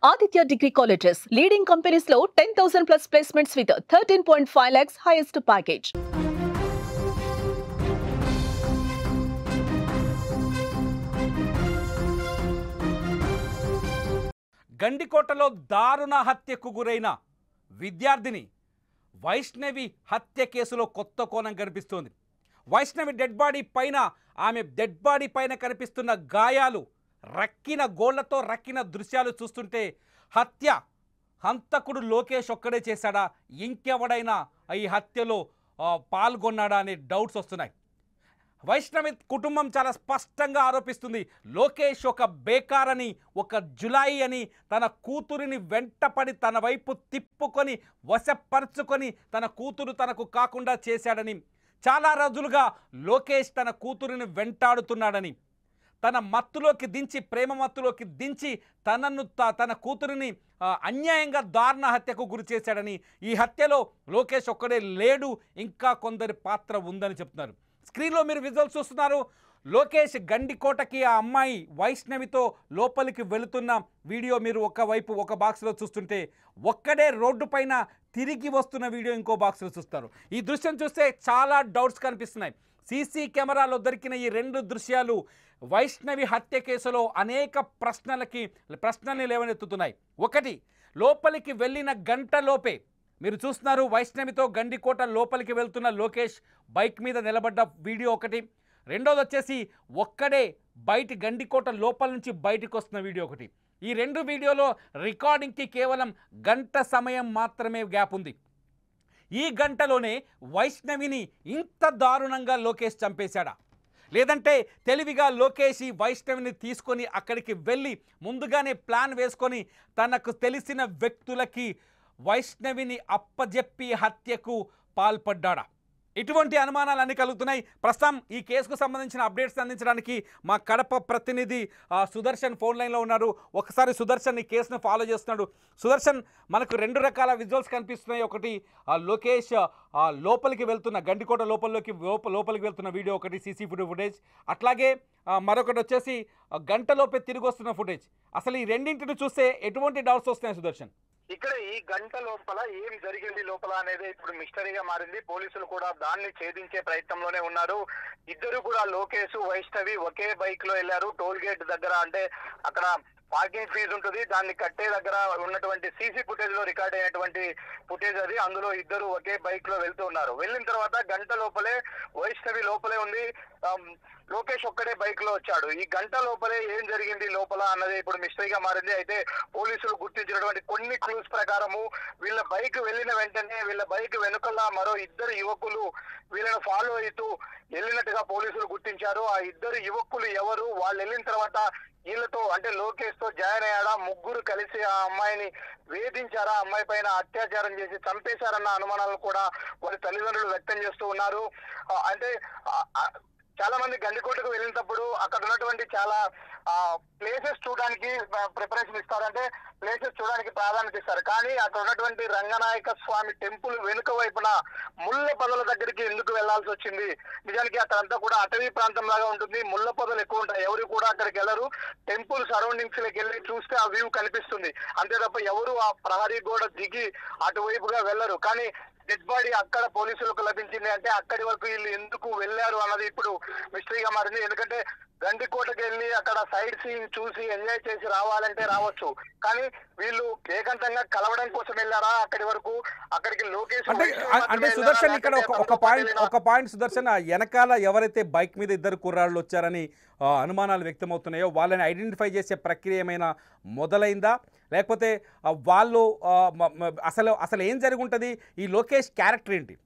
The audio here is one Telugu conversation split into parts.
Aditya Degree Colleges, leading companies low 10,000 plus placements with 13.5 lakhs highest package. గండికోటలో దారుణ హత్యకు గురైన విద్యార్థిని వైష్ణవి హత్య కేసులో కొత్త కోణం కనిపిస్తోంది. వైష్ణవి డెడ్ బాడీ పైన ఆమె డెడ్ బాడీ పైన కనిపిస్తున్న గాయాలు, రక్కిన గోళ్లతో రక్కిన దృశ్యాలు చూస్తుంటే హంతకుడు లోకేష్ ఒక్కడే చేశాడా, ఇంకెవడైనా ఈ హత్యలో పాల్గొన్నాడా అనే డౌట్స్ వస్తున్నాయి. వైష్ణవి కుటుంబం చాలా స్పష్టంగా ఆరోపిస్తుంది, లోకేష్ ఒక బేకారని, ఒక జులాయి అని, తన కూతురిని వెంటపడి తన వైపు తిప్పుకొని వశపరుచుకొని తన కూతురు తనకు కాకుండా చేశాడని, చాలా రోజులుగా లోకేష్ తన కూతురిని వెంటాడుతున్నాడని, తన మత్తులోకి దించి, ప్రేమ మత్తులోకి దించి తన కూతురిని అన్యాయంగా దారుణ హత్యకు గురి చేశాడని, ఈ హత్యలో లోకేష్ ఒక్కడే లేడు, ఇంకా కొందరి పాత్ర ఉందని చెప్తున్నారు. స్క్రీన్లో మీరు విజువల్స్ చూస్తున్నారు. లోకేష్ గండికోటకి ఆ అమ్మాయి వైష్ణవితో లోపలికి వెళుతున్న వీడియో మీరు ఒకవైపు ఒక బాక్స్లో చూస్తుంటే, ఒక్కడే రోడ్డు పైన తిరిగి వస్తున్న వీడియో ఇంకో బాక్స్లో చూస్తారు. ఈ దృశ్యం చూస్తే చాలా డౌట్స్ కనిపిస్తున్నాయి. సీసీ కెమెరాలో దొరికిన ఈ రెండు దృశ్యాలు వైష్ణవి హత్య కేసులో అనేక ప్రశ్నల్ని లేవనెత్తుతున్నాయి. ఒకటి, లోపలికి వెళ్ళిన గంటలోపే మీరు చూస్తున్నారు వైష్ణవితో గండికోట లోపలికి వెళ్తున్న లోకేష్ బైక్ మీద నిలబడ్డ వీడియో ఒకటి. రెండోది వచ్చేసి ఒక్కడే గండికోట లోపల నుంచి బయటకు వస్తున్న వీడియో ఒకటి. ఈ రెండు వీడియోలో రికార్డింగ్కి కేవలం గంట సమయం మాత్రమే గ్యాప్ ఉంది. ఈ గంటలోనే వైష్ణవిని ఇంత దారుణంగా లోకేష్ చంపేశాడా, లేదంటే తెలివిగా లోకేష్ ఈ వైష్ణవిని తీసుకొని అక్కడికి వెళ్ళి ముందుగానే ప్లాన్ వేసుకొని తనకు తెలిసిన వ్యక్తులకి వైష్ణవిని అప్పజెప్పి హత్యకు పాల్పడ్డాడా? ఇటువంటి అనుమానాలు అన్నీ కలుగుతున్నాయి. ప్రస్తుతం ఈ కేసుకు సంబంధించిన అప్డేట్స్ అందించడానికి మా కడప ప్రతినిధి సుదర్శన్ ఫోన్ లైన్లో ఉన్నారు. ఒకసారి సుదర్శన్ ఈ కేసును ఫాలో చేస్తున్నాడు. సుదర్శన్, మనకు రెండు రకాల విజువల్స్ కనిపిస్తున్నాయి. ఒకటి లోకేష్ లోపలికి వెళ్తున్న గండికోట లోపలికి వెళ్తున్న వీడియో ఒకటి, సీసీ ఫుటేజ్. అట్లాగే మరొకటి వచ్చేసి గంటలోపే తిరిగి వస్తున్న ఫుటేజ్. అసలు ఈ రెండింటిని చూస్తే ఎటువంటి డౌట్స్ వస్తున్నాయి సుదర్శన్? ఇక్కడ ఈ గంట లోపల ఏం జరిగింది లోపల అనేది ఇప్పుడు మిస్టరీగా మారింది. పోలీసులు కూడా దాన్ని ఛేదించే ప్రయత్నంలోనే ఉన్నారు. ఇద్దరు కూడా లోకేష్, వైష్ణవి ఒకే బైక్ లో వెళ్లారు. టోల్ గేట్ దగ్గర, అంటే అక్కడ పార్కింగ్ ఫీజు ఉంటుంది, దాన్ని కట్టే దగ్గర ఉన్నటువంటి సీసీ ఫుటేజ్ లో రికార్డ్ అయినటువంటి ఫుటేజ్ అది. అందులో ఇద్దరు ఒకే బైక్ లో వెళ్తూ ఉన్నారు. వెళ్ళిన తర్వాత గంట లోపలే వైష్ణవి లోపలే ఉంది, లోకేష్ ఒక్కడే బైక్ లో వచ్చాడు. ఈ గంట లోపలే ఏం జరిగింది లోపల అన్నది ఇప్పుడు మిస్టరీగా మారింది. అయితే పోలీసులు గుర్తించినటువంటి కొన్ని క్లూస్ ప్రకారము వీళ్ళ బైక్ వెళ్ళిన వెంటనే వీళ్ళ బైక్ వెనుకల మరో ఇద్దరు యువకులు వీళ్ళని ఫాలో అవుతూ వెళ్ళినట్టుగా పోలీసులు గుర్తించారు. ఆ ఇద్దరు యువకులు ఎవరు, వాళ్ళు వెళ్ళిన తర్వాత వీళ్ళతో అంటే లోకేష్ తో జాయిన్ అయ్యాడా, ముగ్గురు కలిసి ఆ అమ్మాయిని వేధించారా, అమ్మాయి పైన అత్యాచారం చేసి చంపేశారన్న అనుమానాలను కూడా వాళ్ళ తల్లిదండ్రులు వ్యక్తం చేస్తూ ఉన్నారు. అంటే చాలా మంది గండికోటకు వెళ్ళినప్పుడు అక్కడ ఉన్నటువంటి చాలా ప్లేసెస్ చూడడానికి ప్రిపరేషన్ ఇస్తారు, అంటే ప్లేసెస్ చూడడానికి ప్రాధాన్యత ఇస్తారు. కానీ అక్కడ ఉన్నటువంటి రంగనాయక స్వామి టెంపుల్ వెనుక వైపున ముళ్ళ పొదల దగ్గరికి ఎందుకు వెళ్లాల్సి వచ్చింది? నిజానికి అక్కడంతా కూడా అటవీ ప్రాంతం లాగా ఉంటుంది, ముళ్ళ పొదలు ఎక్కువ ఉంటాయి. ఎవరు కూడా అక్కడికి వెళ్ళరు. టెంపుల్ సరౌండింగ్స్ లోకి వెళ్ళి చూస్తే ఆ వ్యూ కనిపిస్తుంది, అంతే తప్ప ఎవరు ఆ ప్రహరీ గోడ దిగి అటువైపుగా వెళ్ళరు. కానీ డెడ్ బాడీ అక్కడ పోలీసులకు లభించింది. అంటే అక్కడి వరకు వీళ్ళు ఎందుకు వెళ్ళారు అన్నది ఇప్పుడు మిస్టరీగా మారింది. ఎందుకంటే గండికోటకి వెళ్ళి అక్కడ సైడ్ సీన్ చూసి ఎంజాయ్ చేసి రావాలంటే రావచ్చు, కానీ వీళ్ళు ఏకాంతంగా కలవడం కోసం వెళ్ళారా అక్కడి వరకు? అక్కడికి లోకేష్ అంటే సుదర్శన్, ఇక్కడ ఒక పాయింట్ సుదర్శన్, వెనకాల ఎవరైతే బైక్ మీద ఇద్దరు కుర్రాళ్ళు వచ్చారని అనుమానాలు వ్యక్తమవుతున్నాయో వాళ్ళని ఐడెంటిఫై చేసే ప్రక్రియ ఏమైనా మొదలైందా, లేకపోతే వాళ్ళు అసలు ఏం జరిగి ఉంటుంది? ఈ లోకేష్ క్యారెక్టర్ ఏంటి?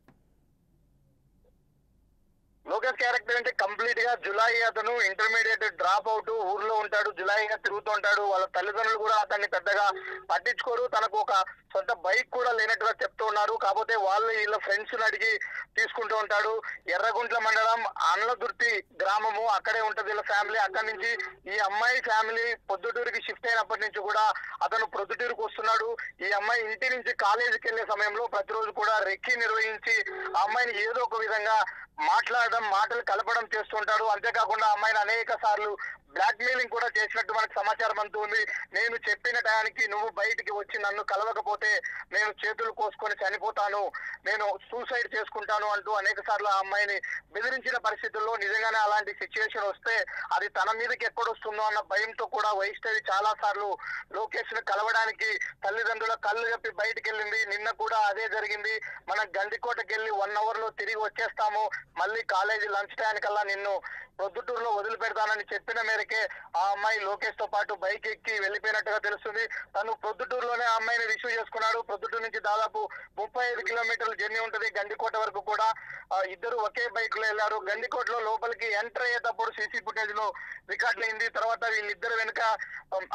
లోకేష్ క్యారెక్టర్ అంటే కంప్లీట్ గా జులాయి, అతను ఇంటర్మీడియట్ డ్రాప్ అవుట్, ఊర్లో ఉంటాడు, జులాయిగా తిరుగుతూ ఉంటాడు. వాళ్ళ తల్లిదండ్రులు కూడా అతన్ని పెద్దగా పట్టించుకోరు. తనకు ఒక సొంత బైక్ కూడా లేనట్టుగా చెప్తూ ఉన్నారు. కాకపోతే వాళ్ళు వీళ్ళ ఫ్రెండ్స్ అడిగి తీసుకుంటూ ఉంటాడు. ఎర్రగుంట్ల మండలం అన్లదుర్తి గ్రామము, అక్కడే ఉంటది వీళ్ళ ఫ్యామిలీ. అక్కడి నుంచి ఈ అమ్మాయి ఫ్యామిలీ పొద్దుటూరుకి షిఫ్ట్ అయినప్పటి నుంచి కూడా అతను ప్రొద్దుటూరుకు వస్తున్నాడు. ఈ అమ్మాయి ఇంటి నుంచి కాలేజీకి వెళ్లే సమయంలో ప్రతిరోజు కూడా రెక్కి నిర్వహించి ఆ అమ్మాయిని ఏదో ఒక విధంగా మాట్లాడడం, మాటలు కలపడం చేస్తుంటాడు. అంతేకాకుండా అమ్మాయిని అనేక సార్లు బ్లాక్ మెయిలింగ్ కూడా చేసినట్టు మనకు సమాచారం అంటూ ఉంది. నేను చెప్పిన టయానికి నువ్వు బయటికి వచ్చి నన్ను కలవకపోతే నేను చేతులు కోసుకొని చనిపోతాను, నేను సూసైడ్ చేసుకుంటాను అంటూ అనేక సార్లు ఆ అమ్మాయిని బెదిరించిన పరిస్థితుల్లో నిజంగానే అలాంటి సిచ్యువేషన్ వస్తే అది తన మీదకి ఎక్కడొస్తుందో అన్న భయంతో కూడా వైష్ణవి చాలా సార్లు లోకేష్ ను కలవడానికి తల్లిదండ్రుల కళ్ళు చెప్పి బయటికి వెళ్ళింది. నిన్న కూడా అదే జరిగింది. మనం గండికోటకి వెళ్ళి 1 hour లో తిరిగి వచ్చేస్తాము, మళ్ళీ కాలేజీ లంచ్ టైంకల్లా నిన్ను ప్రొద్దుటూరులో వదిలిపెడతానని చెప్పిన మేరకే ఆ అమ్మాయి లోకేష్ తో పాటు బైక్ ఎక్కి వెళ్ళిపోయినట్టుగా తెలుస్తుంది. తను ప్రొద్దుటూరులోనే ఆ అమ్మాయిని రిసీవ్ చేసుకున్నాడు. ప్రొద్దుటూరు నుంచి దాదాపు 35 కిలోమీటర్ల జర్నీ ఉంటుంది గండికోట వరకు కూడా. ఇద్దరు ఒకే బైక్ లో వెళ్లారు. గండికోటలో లోపలికి ఎంటర్ అయ్యేటప్పుడు సీసీ ఫుటేజ్ లో రికార్డ్ అయింది. తర్వాత వీళ్ళిద్దరు వెనుక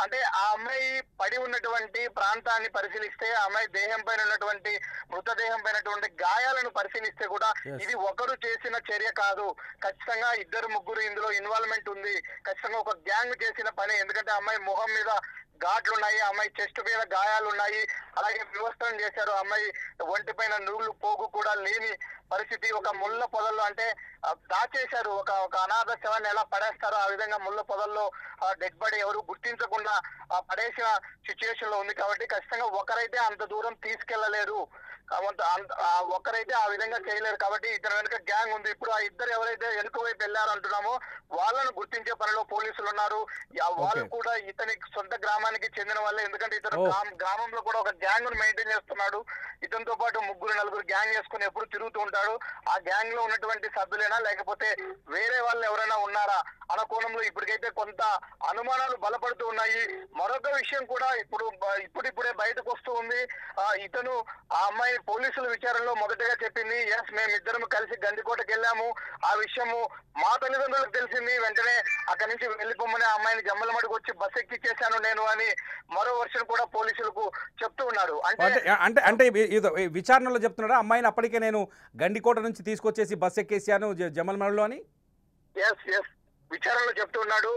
అంటే ఆ అమ్మాయి పడి ఉన్నటువంటి ప్రాంతాన్ని పరిశీలిస్తే, ఆ అమ్మాయి దేహం పైన ఉన్నటువంటి మృతదేహం పైనటువంటి గాయాలను పరిశీలిస్తే కూడా ఇది ఒకరు చేసిన చర్య కాదు, ఖచ్చితంగా ఇద్దరు ముగ్గురు ఇందులో ఇన్వాల్వ్మెంట్ ఉంది, ఖచ్చితంగా ఒక గ్యాంగ్ చేసిన పని. ఎందుకంటే అమ్మాయి మొహం మీద ఘాట్లు ఉన్నాయి, అమ్మాయి చెస్ట్ మీద గాయాలు ఉన్నాయి, అలాగే వివస్త్రం చేశారు. అమ్మాయి ఒంటి పైన నూలు పోగు కూడా లేని పరిస్థితి. ఒక ముళ్ళ పొదల్లో అంటే దాచేశారు, ఒక అనాథ శవాన్ని ఎలా పడేస్తారో ఆ విధంగా ముళ్ళ పొదల్లో డెడ్ బాడీ ఎవరు గుర్తించకుండా పడేసిన సిచ్యువేషన్ లో ఉంది. కాబట్టి ఖచ్చితంగా ఒకరైతే అంత దూరం తీసుకెళ్లలేరు, ఒక్కరైతే ఆ విధంగా చేయలేరు. కాబట్టి ఇతని వెనుక గ్యాంగ్ ఉంది. ఇప్పుడు ఆ ఇద్దరు ఎవరైతే వెనుక వైపు వెళ్ళారు అంటున్నామో వాళ్ళను గుర్తించే పనిలో పోలీసులు ఉన్నారు. వాళ్ళు కూడా ఇతని సొంత గ్రామానికి చెందిన వాళ్ళే. ఎందుకంటే ఇతను గ్రామంలో కూడా ఒక గ్యాంగ్ ను మెయింటైన్ చేస్తున్నాడు. ఇతనితో పాటు 3-4 గ్యాంగ్ చేసుకుని ఎప్పుడు తిరుగుతూ ఉంటాడు. ఆ గ్యాంగ్ లో ఉన్నటువంటి సభ్యులైనా లేకపోతే వేరే వాళ్ళు ఎవరైనా ఉన్నారా అన్న కోణంలో ఇప్పటికైతే కొంత అనుమానాలు బలపడుతూ ఉన్నాయి. మరొక విషయం కూడా ఇప్పుడిప్పుడే బయటకు వస్తూ ఉంది. ఇతను ఆ అమ్మాయి పోలీసుల విచారణలో మొదటగా చెప్పింది, ఎస్ మేమిద్దరం కలిసి గండికోటకి వెళ్ళాము, ఆ విషయము మా తల్లిదండ్రులకు తెలిసింది, వెంటనే అక్కడి నుంచి వెళ్లిపోమని ఆ అమ్మాయిని జమ్మలమడుగు వచ్చి బస్ ఎక్కిచ్చేశాను నేను అని మరో వర్షన్ కూడా పోలీసులకు చెప్తూ ఉన్నాడు. అంటే విచారణలో చెప్తున్నాడా అమ్మాయిని అప్పటికే నేను గండికోట నుంచి తీసుకొచ్చేసి బస్ ఎక్కేసాను జమ్మలమడుగులో అని? ఎస్ విచారణలో చెప్తున్నాడు.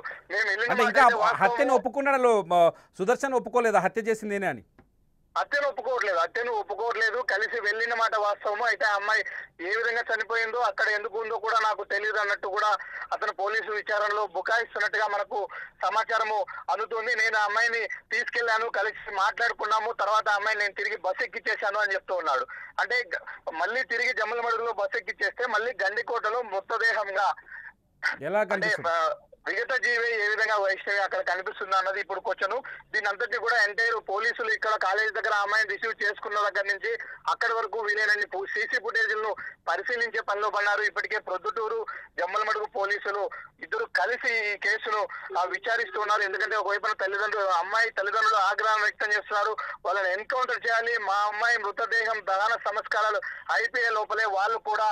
అంటే ఇంకా హత్యను ఒప్పుకున్నాడు సుదర్శన్, ఒప్పుకోలేదా హత్య చేసింది నేనే అని? హత్యను ఒప్పుకోవట్లేదు. కలిసి వెళ్ళిన మాట వాస్తవము. అయితే ఆ అమ్మాయి ఏ విధంగా చనిపోయిందో, అక్కడ ఎందుకు ఉందో కూడా నాకు తెలియదు అన్నట్టు కూడా అతను పోలీసు విచారణలో బుకాయిస్తున్నట్టుగా మనకు సమాచారము అందుతుంది. నేను ఆ అమ్మాయిని తీసుకెళ్లాను, కలిసి మాట్లాడుకున్నాము, తర్వాత ఆ అమ్మాయిని నేను తిరిగి బస్ ఎక్కిచ్చేశాను అని చెప్తూ ఉన్నాడు. అంటే మళ్ళీ తిరిగి జమ్మలమడుగులో బస్ ఎక్కిచ్చేస్తే మళ్ళీ గండికోటలో మృతదేహంగా ఎలా కనిపిస్తుంది? విగత జీవి ఏ విధంగా వైష్ణవి అక్కడ కనిపిస్తుంది అన్నది ఇప్పుడు క్వశ్చన్. దీని అంతటి కూడా ఎంటైర్ పోలీసులు ఇక్కడ కాలేజీ దగ్గర అమ్మాయిని రిసీవ్ చేసుకున్న దగ్గర నుంచి అక్కడి వరకు వీలైనన్ని సీసీ ఫుటేజ్లను పరిశీలించే పనిలో పడినారు. ఇప్పటికే ప్రొద్దుటూరు జమ్మలమడుగు పోలీసులు ఇద్దరు కలిసి ఈ కేసును విచారిస్తున్నారు. ఎందుకంటే ఒకవైపున అమ్మాయి తల్లిదండ్రులు ఆగ్రహం వ్యక్తం చేస్తున్నారు, వాళ్ళని ఎన్కౌంటర్ చేయాలి, మా అమ్మాయి మృతదేహం దహన సంస్కారాలు అయిపోయే లోపలే వాళ్ళు కూడా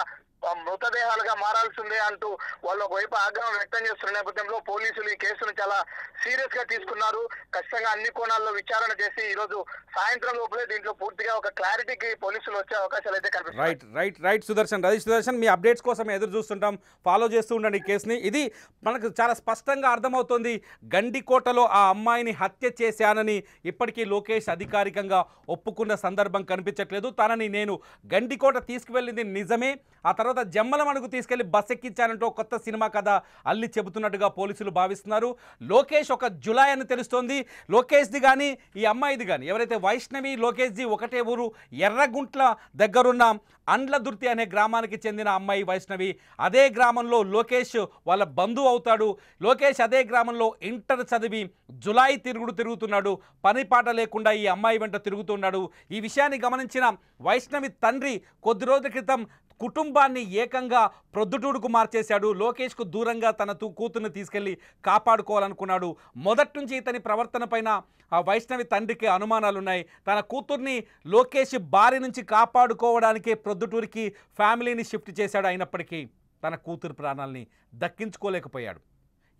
మృతదేహాలుగా మారాల్సిందే అంటూ వాళ్ళు ఒకవైపు ఆగ్రహం వ్యక్తం చేస్తున్న నేపథ్యంలో పోలీసులు ఈ కేసును చాలా సీరియస్ గా తీసుకున్నారు. ఖచ్చితంగా అన్ని కోణాల్లో విచారణ చేసి ఈ రోజు సాయంత్రం లోపలే దీంట్లో పూర్తిగా ఒక క్లారిటీకి పోలీసులు వచ్చే అవకాశాలు అయితే కనిపిస్తాయి. రైట్ సుదర్శన్, మీ అప్డేట్స్ కోసం ఎదురు చూస్తుంటాం, ఫాలో చేస్తూ ఉండండి ఈ కేసుని. ఇది మనకు చాలా స్పష్టంగా అర్థమవుతోంది, గండికోటలో ఆ అమ్మాయిని హత్య చేశానని ఇప్పటికీ లోకేష్ అధికారికంగా ఒప్పుకున్న సందర్భం కనిపించట్లేదు. తనని నేను గండికోట తీసుకువెళ్ళింది నిజమే, ఆ తర్వాత జమ్మలమడుగు తీసుకెళ్లి బస్ ఎక్కించానంటూ కొత్త సినిమా కథ అల్లి చెబుతున్నట్టుగా పోలీసులు భావిస్తున్నారు. లోకేష్ ఒక జులాయ్ అని తెలుస్తోంది. లోకేష్ది కానీ ఈ అమ్మాయిది కానీ ఎవరైతే వైష్ణవి లోకేష్ది ఒకటే ఊరు, ఎర్రగుంట్ల దగ్గరున్న అండ్లదుర్తి అనే గ్రామానికి చెందిన అమ్మాయి వైష్ణవి. అదే గ్రామంలో లోకేష్ వాళ్ళ బంధువు అవుతాడు. లోకేష్ అదే గ్రామంలో ఇంటర్ చదివి జులాయి తిరుగుతున్నాడు, పని పాట లేకుండా ఈ అమ్మాయి వెంట తిరుగుతున్నాడు. ఈ విషయాన్ని గమనించిన వైష్ణవి తండ్రి కొద్ది రోజుల క్రితం కుటుంబాన్ని ఏకంగా ప్రొద్దుటూరుకు మార్చేశాడు. లోకేష్కు దూరంగా తన కూతుర్ని తీసుకెళ్లి కాపాడుకోవాలనుకున్నాడు. మొదటి నుంచి ఇతని ప్రవర్తన పైన ఆ వైష్ణవి తండ్రికి అనుమానాలున్నాయి. తన కూతుర్ని లోకేష్ బారి నుంచి కాపాడుకోవడానికే ప్రొద్దుటూరికి ఫ్యామిలీని షిఫ్ట్ చేశాడు. అయినప్పటికీ తన కూతురు ప్రాణాలని దక్కించుకోలేకపోయాడు.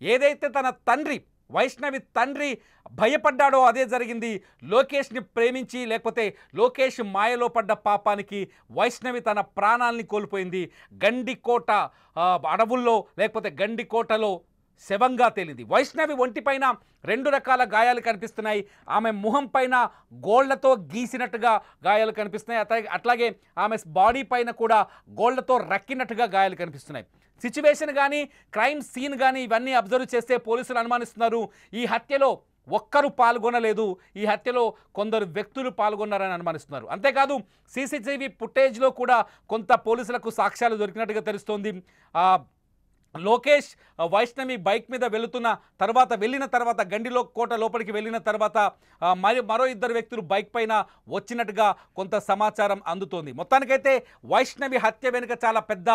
ఏదైతే తన తండ్రి వైష్ణవి తండ్రి భయపడ్డాడో అదే జరిగింది. లోకేష్ని ప్రేమించి లేకపోతే లోకేష్ మాయలో పడ్డ పాపానికి వైష్ణవి తన ప్రాణాలని కోల్పోయింది. గండికోట అడవుల్లో లేకపోతే గండికోటలో శవంగా తేలింది. వైష్ణవి ఒంటిపైన 2 రకాల గాయాలు కనిపిస్తున్నాయి. ఆమె ముఖం పైన గోళ్లతో గీసినట్టుగా గాయాలు కనిపిస్తున్నాయి. అట్లాగే ఆమె బాడీ పైన కూడా గోళ్లతో రక్కినట్టుగా గాయాలు కనిపిస్తున్నాయి. సిచ్యువేషన్ కానీ క్రైమ్ సీన్ కానీ ఇవన్నీ అబ్జర్వ్ చేస్తే పోలీసులు అనుమానిస్తున్నారు ఈ హత్యలో ఒక్కరు పాల్గొనలేదు, ఈ హత్యలో కొందరు వ్యక్తులు పాల్గొన్నారని అనుమానిస్తున్నారు. అంతేకాదు సీసీటీవీ ఫుటేజ్లో కూడా కొంత పోలీసులకు సాక్ష్యాలు దొరికినట్టుగా తెలుస్తోంది. లోకేష్ వైష్ణవి బైక్ మీద వెళ్ళిన తర్వాత గండిలో కోట లోపలికి వెళ్ళిన తర్వాత మరో 2 వ్యక్తులు బైక్ పైన వచ్చినట్టుగా కొంత సమాచారం అందుతోంది. మొత్తానికైతే వైష్ణవి హత్య వెనుక చాలా పెద్ద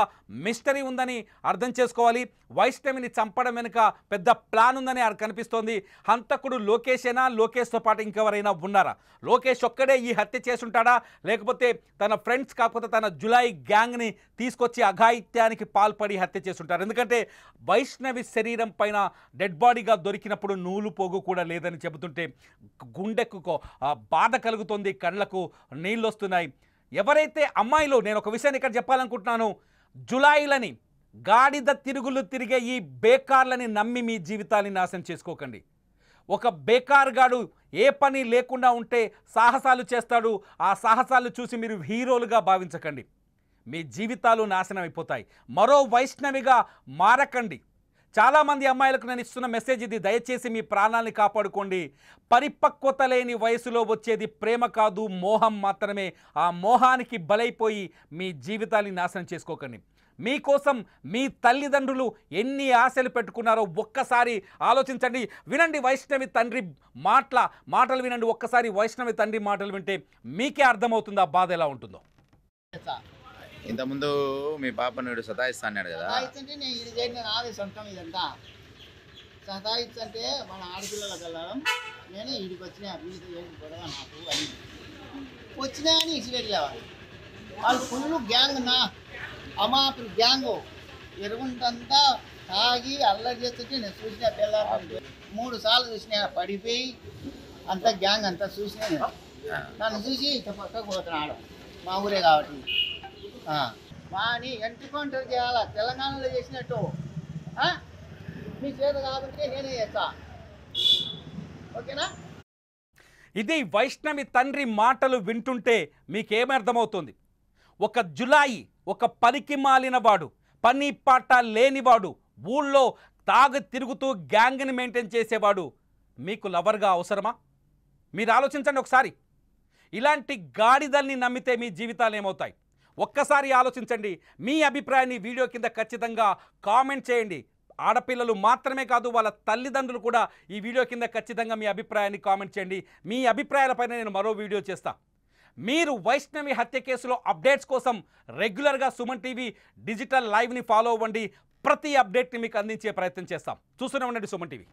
మిస్టరీ ఉందని అర్థం చేసుకోవాలి. వైష్ణవిని చంపడం వెనుక పెద్ద ప్లాన్ ఉందని కనిపిస్తోంది. హంతకుడు లోకేషేనా, లోకేష్తో పాటు ఇంకెవరైనా ఉన్నారా? లోకేష్ ఒక్కడే ఈ హత్య చేసుంటాడా, లేకపోతే తన ఫ్రెండ్స్ కాకపోతే తన జులాయి గ్యాంగ్ని తీసుకొచ్చి అఘాయిత్యానికి పాల్పడి హత్య చేసుంటారు? ఎందుకంటే వైష్ణవి శరీరం పైన డెడ్ బాడీగా దొరికినప్పుడు నూలు పోగు కూడా లేదని చెబుతుంటే గుండెకు బాధ కలుగుతుంది, కళ్ళకు నీళ్ళు వస్తున్నాయి. ఎవరైతే అమ్మాయిలు, నేను ఒక విషయాన్ని ఇక్కడ చెప్పాలనుకుంటున్నాను, జులాయిలని గాడిద తిరుగులు తిరిగే ఈ బేకార్లని నమ్మి మీ జీవితాన్ని నాశనం చేసుకోకండి. ఒక బేకార్గాడు ఏ పని లేకుండా ఉంటే సాహసాలు చేస్తాడు, ఆ సాహసాలు చూసి మీరు హీరోలుగా భావించకండి, మీ జీవితాలు నాశనం అయిపోతాయి. మరో వైష్ణవిగా మారకండి. చాలామంది అమ్మాయిలకు నేను ఇస్తున్న మెసేజ్ ఇది, దయచేసి మీ ప్రాణాలని కాపాడుకోండి. పరిపక్వత లేని వయసులో వచ్చేది ప్రేమ కాదు, మోహం మాత్రమే. ఆ మోహానికి బలైపోయి మీ జీవితాన్ని నాశనం చేసుకోకండి. మీకోసం మీ తల్లిదండ్రులు ఎన్ని ఆశలు పెట్టుకున్నారో ఒక్కసారి ఆలోచించండి. వినండి వైష్ణవి తండ్రి మాటలు వినండి. ఒక్కసారి వైష్ణవి తండ్రి మాటలు వింటే మీకే అర్థమవుతుంది ఆ బాధ ఎలా ఉంటుందో. ఇంతకుముందు మీ పాపను సతాయిస్తా అన్నాడు కదా, సతాయిస్తుంటే నేను ఇది చేయడం నాదే సొంతం, ఇదంతా సతాయిస్తుంటే మన ఆడపిల్లలకు వెళ్ళడం, నేను వీడికి వచ్చిన వీడితో ఏంటి గొడవ నాకు అని వచ్చినా అని ఇచ్చిపెట్టలేవాళ్ళు. వాళ్ళు ఫుల్ గ్యాంగ్, నా అమాపులు గ్యాంగు ఎరుగుంటంతా తాగి అల్లరి చేస్తుంటే నేను చూసిన పిల్లలు 3 సార్లు చూసిన, పడిపోయి అంతా గ్యాంగ్ అంతా చూసిన. నేను నన్ను చూసి ఇక పక్కకు పోతున్నాడు, మా ఊరే కాబట్టి వాని ఎన్కౌంటర్ చేయాలా, తెలంగాణలో చేసినట్టు. మీ చేత కాబట్టి నేనే చేస్తా, ఓకేనా? ఇది వైష్ణవి తండ్రి మాటలు వింటుంటే మీకేమర్థమవుతుంది? ఒక జులాయి, ఒక పనికి మాలినవాడు, పని పాట లేనివాడు, ఊళ్ళో తాగి తిరుగుతూ గ్యాంగ్ని మెయింటైన్ చేసేవాడు మీకు లవర్గా అవసరమా? మీరు ఆలోచించండి ఒకసారి. ఇలాంటి గాడిదల్ని నమ్మితే మీ జీవితాలు ఏమవుతాయి? ఒక్కసారి ఆలోచించండి. మీ అభిప్రాయాన్ని వీడియో కింద ఖచ్చితంగా కామెంట్ చేయండి. ఆడపిల్లలు మాత్రమే కాదు, వాళ్ళ తల్లిదండ్రులు కూడా ఈ వీడియో కింద ఖచ్చితంగా మీ అభిప్రాయాన్ని కామెంట్ చేయండి. మీ అభిప్రాయాలపైన నేను మరో వీడియో చేస్తా. మీరు వైష్ణవి హత్య కేసులో అప్డేట్స్ కోసం రెగ్యులర్గా సుమన్ టీవీ డిజిటల్ లైవ్ని ఫాలో అవ్వండి. ప్రతి అప్డేట్ని మీకు అందించే ప్రయత్నం చేస్తాం. చూస్తూనే ఉండండి సుమన్ టీవీ.